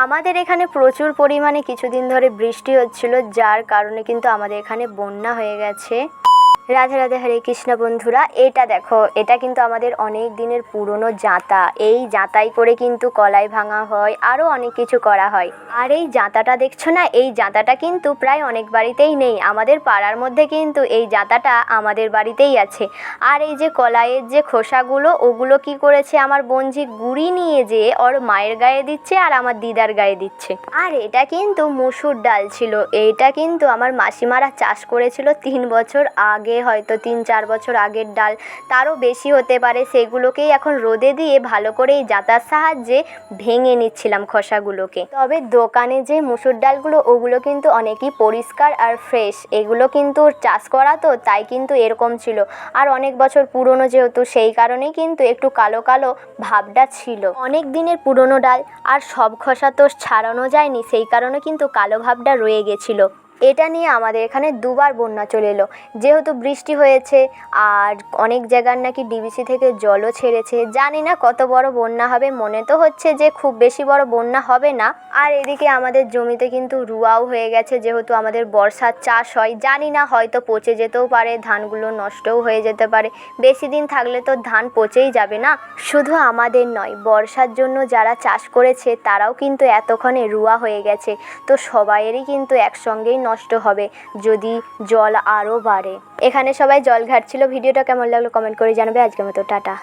আমাদের এখানে প্রচুর পরিমাণে কিছুদিন ধরে বৃষ্টি হচ্ছিল, যার কারণে কিন্তু আমাদের এখানে বন্যা হয়ে গেছে। রাধে রাধে, হরে কৃষ্ণ বন্ধুরা। এটা দেখো, এটা কিন্তু আমাদের অনেক দিনের পুরনো জাঁতা। এই জাঁতাই করে কিন্তু কলাই ভাঙা হয়, আরও অনেক কিছু করা হয়। আর এই জাঁতাটা দেখছো না, এই জাঁতাটা কিন্তু প্রায় অনেক বাড়িতেই নেই। আমাদের পাড়ার মধ্যে কিন্তু এই জাঁতাটা আমাদের বাড়িতেই আছে। আর এই যে কলাইয়ের যে খোসাগুলো, ওগুলো কি করেছে আমার বোনঝি গুঁড়ি নিয়ে যেয়ে ওর মায়ের গায়ে দিচ্ছে আর আমার দিদার গায়ে দিচ্ছে। আর এটা কিন্তু মুসুর ডাল ছিল। এইটা কিন্তু আমার মাসিমারা চাষ করেছিল 3 বছর আগে, হয়তো 3-4 বছর আগের ডাল, তারও বেশি হতে পারে। সেগুলোকেই এখন রোদে দিয়ে ভালো করে এই জাঁতার সাহায্যে ভেঙে নিচ্ছিলাম খোসাগুলোকে। তবে দোকানে যে মুসুর ডালগুলো, ওগুলো কিন্তু অনেকই পরিষ্কার আর ফ্রেশ। এগুলো কিন্তু চাষ করা তো, তাই কিন্তু এরকম ছিল। আর অনেক বছর পুরনো যেহেতু, সেই কারণেই কিন্তু একটু কালো কালো ভাবটা ছিল। অনেক দিনের পুরনো ডাল, আর সব খোসা তো ছাড়ানো যায়নি, সেই কারণে কিন্তু কালো ভাবটা রয়ে গেছিলো। এটা নিয়ে আমাদের এখানে 2বার বন্যা চলে এলো। যেহেতু বৃষ্টি হয়েছে আর অনেক জায়গার নাকি ডিবিসি থেকে জলও ছেড়েছে, জানি না কত বড় বন্যা হবে। মনে তো হচ্ছে যে খুব বেশি বড় বন্যা হবে না। আর এদিকে আমাদের জমিতে কিন্তু রুয়াও হয়ে গেছে, যেহেতু আমাদের বর্ষার চাষ হয়। জানি না, হয়তো পচে যেতেও পারে, ধানগুলো নষ্টও হয়ে যেতে পারে। বেশি দিন থাকলে তো ধান পচেই যাবে না। শুধু আমাদের নয়, বর্ষার জন্য যারা চাষ করেছে তারাও কিন্তু এতক্ষণে রুয়া হয়ে গেছে। তো সবাইয়েরই কিন্তু একসঙ্গেই নষ্ট হবে যদি জল আরও বাড়ে। এখানে সবাই জল ঘাটছিল। ভিডিওটা কেমন লাগলো কমেন্ট করে জানাবে। আজকের মতো টাটা।